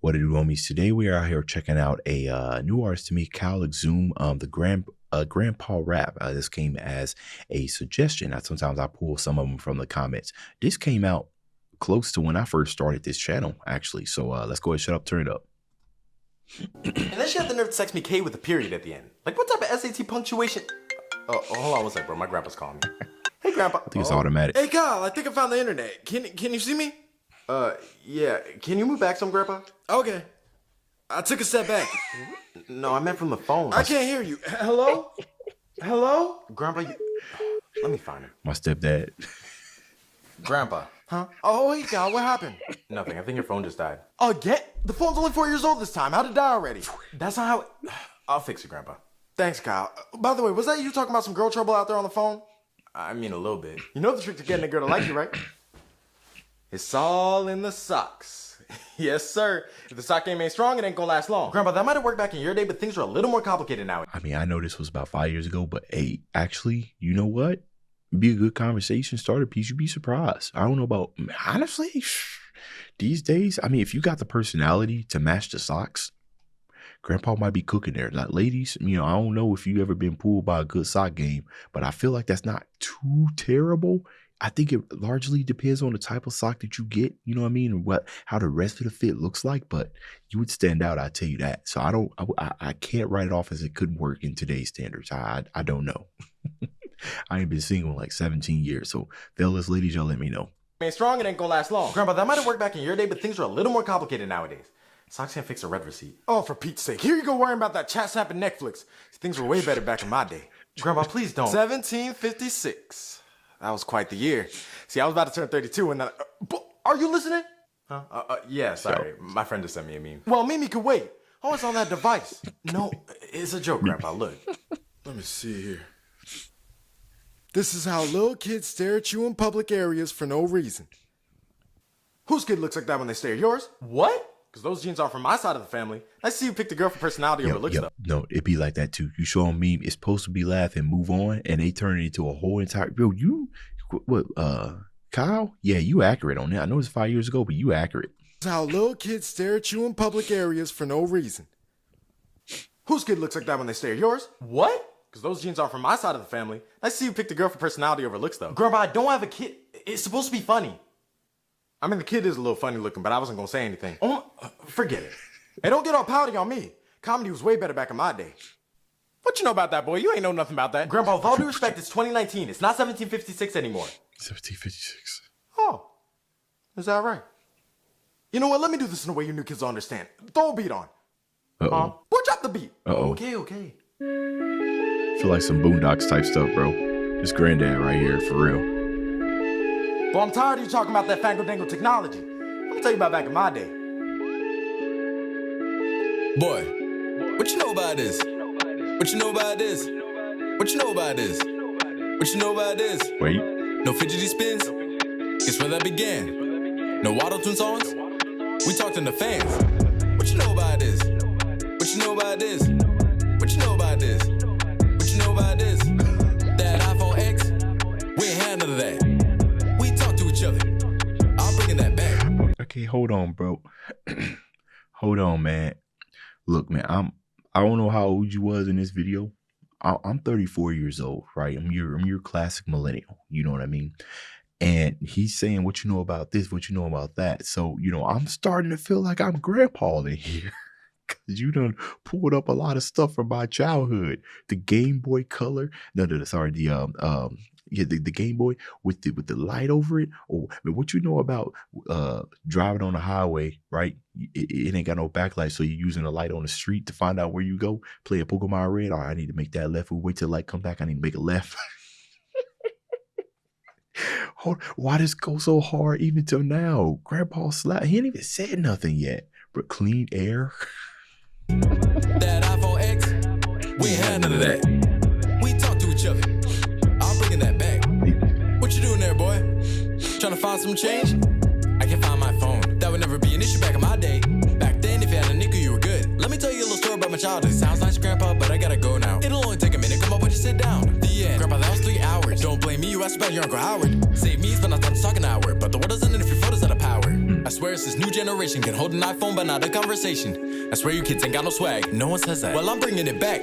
What it do, homies? Today we are out here checking out a new artist to me, Exum, the Grandpa Rap. This came as a suggestion. Sometimes I pull some of them from the comments. This came out close to when I first started this channel, actually. So let's go ahead, shut up, turn it up. And then she had the nerve to text me K with a period at the end. Like, what type of SAT punctuation? Oh, hold on one sec, bro. My grandpa's calling me. Hey, Grandpa. I think it's automatic. Hey, Kyle. I think I found the internet. Can you see me? Yeah. Can you move back some, Grandpa? Okay. I took a step back. No, I meant from the phone. I can't hear you. Hello? Hello? Grandpa, let me find him. My stepdad. Grandpa. Huh? Oh, hey, Kyle. What happened? Nothing. I think your phone just died. Again? The phone's only 4 years old this time. How'd it die already? That's not how it... I'll fix it, Grandpa. Thanks, Kyle. By the way, was that you talking about some girl trouble out there on the phone? I mean, a little bit. You know the trick to getting a girl to like you, right? It's all in the socks. Yes, sir. If the sock game ain't strong, it ain't gonna last long. Grandpa, that might have worked back in your day, but things are a little more complicated now. I mean, I know this was about 5 years ago, but hey, actually, you know what? Be a good conversation starter piece. You'd be surprised. I don't know about, honestly, these days, I mean, if you got the personality to match the socks, Grandpa might be cooking there. Like, ladies, you know, I don't know if you ever been pulled by a good sock game, but I feel like that's not too terrible. I think it largely depends on the type of sock that you get, you know what I mean, and how the rest of the fit looks like, but you would stand out, I tell you that. So I can't write it off as it couldn't work in today's standards. I don't know. I ain't been single in like 17 years, so fellas, ladies, y'all let me know. Ain't strong, it ain't gonna last long. Grandpa, that might have worked back in your day, but things are a little more complicated nowadays. Socks can't fix a red receipt. Oh, for Pete's sake. Here you go worrying about that chat snap and Netflix. Things were way better back in my day. Grandpa, please don't. 1756. That was quite the year. See, I was about to turn 32 and are you listening? Huh? Yeah, sorry. My friend just sent me a meme. Well, Mimi could wait. Oh, it's on that device. No, it's a joke, Grandpa. Look. Let me see here. This is how little kids stare at you in public areas for no reason. Whose kid looks like that when they stare? Yours? What? Because those genes are from my side of the family. I see you picked a girl for personality over looks, though. No, it be like that, too. You show them meme, it's supposed to be laugh and move on, and they turn it into a whole entire... Bro, Kyle? Yeah, you accurate on that. I know it's 5 years ago, but you accurate. This is how little kids stare at you in public areas for no reason. Whose kid looks like that when they stare? Yours? What? Because those genes are from my side of the family. I see you picked a girl for personality over looks, though. Grandpa, I don't have a kid. It's supposed to be funny. I mean, the kid is a little funny looking, but I wasn't going to say anything. Oh, forget it. Hey, don't get all pouty on me. Comedy was way better back in my day. What you know about that, boy? You ain't know nothing about that. Grandpa, with all due respect, it's 2019. It's not 1756 anymore. 1756. Oh, is that right? You know what? Let me do this in a way you new kids will understand. Throw a beat on. Uh-oh. Boy, drop the beat. Uh-oh. Okay. Feel like some Boondocks type stuff, bro. This granddad right here, for real. Well, I'm tired of you talking about that fangle-dangle technology. I'm gonna tell you about back in my day. Boy, what you know about this? What you know about this? What you know about this? What you know about this? Wait. No fidgety spins? Guess where that began? No auto-tune songs? We talked in the fans. What you know about this? What you know about this? What you know about this? What you know about this? That iPhone X? We ain't had none of that. We talk to each other. I'm bringing that back. Okay, hold on, bro. Hold on, man. Look, man, I don't know how old you was in this video. I'm 34 years old, right? I'm your classic millennial. You know what I mean? And he's saying, what you know about this, what you know about that. So, you know, I'm starting to feel like I'm grandpa in here. Because you done pulled up a lot of stuff from my childhood. The Game Boy Color. Sorry, the Game Boy with the light over it. Or what you know about driving on the highway, right? It ain't got no backlight, so you're using a light on the street to find out where you go. Play a Pokemon Red. All right, I need to make that left. We wait till the light come back. I need to make a left. Why does go so hard even till now? Grandpa slap. He ain't even said nothing yet. But clean air. That iPhone X, we ain't had none of that. We talk to each other. I'm bringing that back. What you doing there, boy? Trying to find some change? I can find my phone. That would never be an issue back in my day. Back then, if you had a nickel, you were good. Let me tell you a little story about my childhood. Sounds nice, Grandpa, but I gotta go now. It'll only take a minute. Come on, would you sit down? The end. Grandpa, that was 3 hours. Don't blame me, you asked about your Uncle Howard. Save me, it's been not done talking an hour. But the world doesn't end if your photo's out of power. I swear. swear it's this new generation can hold an iPhone but not a conversation. I swear you kids ain't got no swag. No one says that. Well, I'm bringing it back.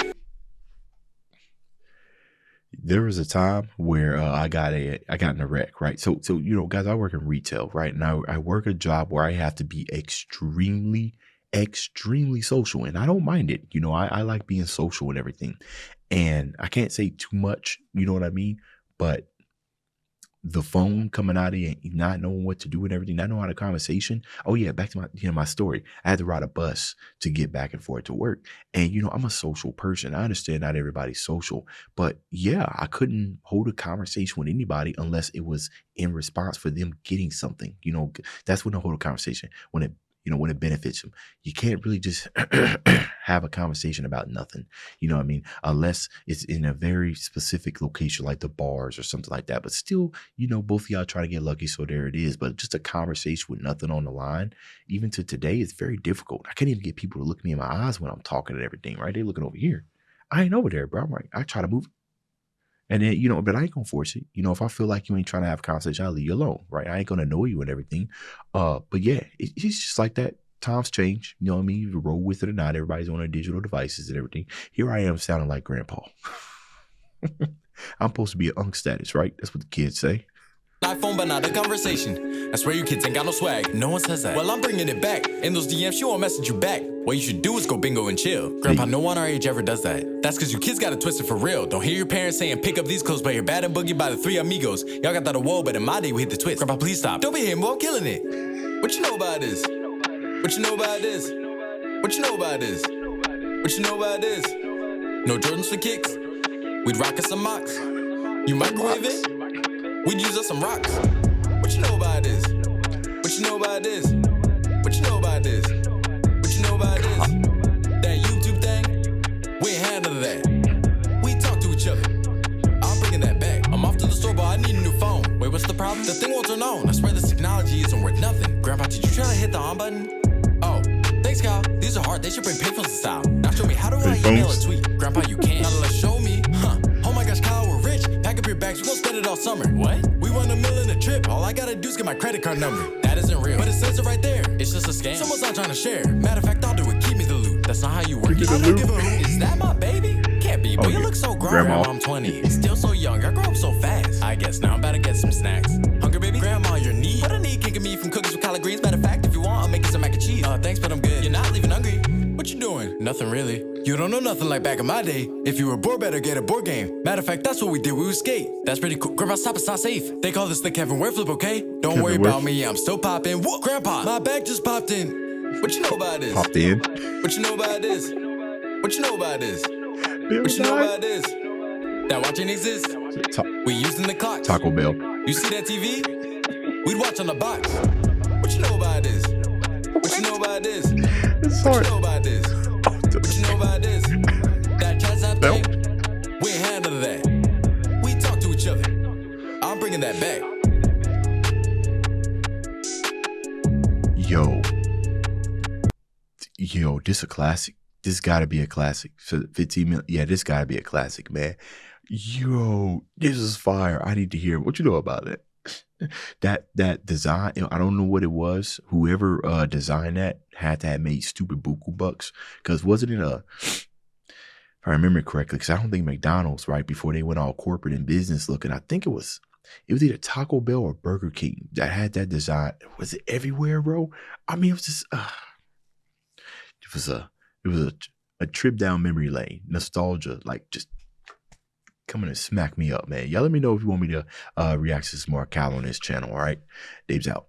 There was a time where I got in a wreck, right? So you know, guys, I work in retail, right? And I work a job where I have to be extremely social, and I don't mind it. You know, I like being social and everything, and I can't say too much, you know what I mean? But the phone coming out of you, not knowing what to do and everything, not knowing how to conversation. Oh yeah, back to my story. I had to ride a bus to get back and forth to work. And you know, I'm a social person. I understand not everybody's social, but yeah, I couldn't hold a conversation with anybody unless it was in response for them getting something. You know, that's when I hold a conversation, when it benefits them. You can't really just have a conversation about nothing, you know what I mean? Unless it's in a very specific location like the bars or something like that. But still, you know, both of y'all try to get lucky, so there it is. But just a conversation with nothing on the line, even to today, it's very difficult. I can't even get people to look me in my eyes when I'm talking and everything, right? They're looking over here. I ain't over there, bro. I'm right. I try to move. And then, you know, but I ain't gonna force it. You know, if I feel like you ain't trying to have a conversation, I'll leave you alone, right? I ain't gonna annoy you and everything. But yeah, it's just like that. Times change. You know what I mean? You roll with it or not. Everybody's on their digital devices and everything. Here I am sounding like grandpa. I'm supposed to be an unk status, right? That's what the kids say. iPhone, but not a conversation. I swear you kids ain't got no swag. No one says that. Well, I'm bringing it back. In those DMs, she won't message you back. What you should do is go bingo and chill. Grandpa, no one our age ever does that. That's because you kids got it twisted for real. Don't hear your parents saying, pick up these clothes, but you're bad and boogie by the three amigos. Y'all got that a whoa, but in my day, we hit the twist. Grandpa, please stop. Don't be hitting, boy, I'm killing it. What you know about this? What you know about this? What you know about this? What you know about this? No Jordans for kicks. We'd rock us some mocks. You microwave it? We'd use us some rocks. What you know about this? What you know about this? What you know about this? What you know about this? That YouTube thing? We ain't had none of that. We talk to each other. I'm bringing that back. I'm off to the store, but I need a new phone. Wait, what's the problem? The thing won't turn on. I swear this technology isn't worth nothing. Grandpa, did you try to hit the on button? Oh, thanks, Kyle. These are hard. They should bring payphones in style. Now show me, how do I email a tweet? Grandpa, you can't. Now let's show me. Huh. Oh my gosh, Kyle, we're rich. Pack up your bags. We're gonna spend it all summer. What? We run $1 million a trip. All I gotta do is get my credit card number. That isn't real. But it says it right there. It's just a scam. Someone's not trying to share. Matter of fact, I'll do it. Keep me the loot. That's not how you work. I don't give a hoot. Is that my baby? Can't be, but you look so grown. Grandma, I'm 20. Still so young. I grow up so fast. I guess now I'm about to get some snacks. Hungry, baby? Grandma, your knee. What I need, kicking me from cookies with collard greens. Matter of fact, if you want, I'll make you some mac and cheese. Thanks, but I'm good. You're not leaving hungry. What you doing? Nothing really. You don't know nothing like back in my day. If you were bored, better get a board game. Matter of fact, that's what we did. We would skate. That's pretty cool. Grandpa, stop, it's not safe. They call this the Kevin Ware flip, okay? Don't worry about me, I'm still popping. Whoa, Grandpa, my bag just popped in. What you know about this? Popped in. What you know about this? What you know about this? What you know about this? That watching exists. We using the clock. Taco Bell. You see that TV? We'd watch on the box. What you know about this? What you know about this? What you know about this? What you know about this? That chat app thing? We ain't had none of that. We talk to each other. I'm bringing that back. Yo, this a classic. This gotta be a classic. For 15 million. Yeah, this gotta be a classic, man. Yo, this is fire. I need to hear what you know about it. That design, I don't know what it was. Whoever designed that had to have made stupid buku bucks. Because wasn't it if I remember correctly, because I don't think McDonald's, right before they went all corporate and business looking, I think it was either Taco Bell or Burger King that had that design. Was it everywhere, bro? I mean, it was just it was a trip down memory lane, nostalgia, like just coming and smack me up, man. Y'all let me know if you want me to react to some more Cal on this channel, all right? Dave's out.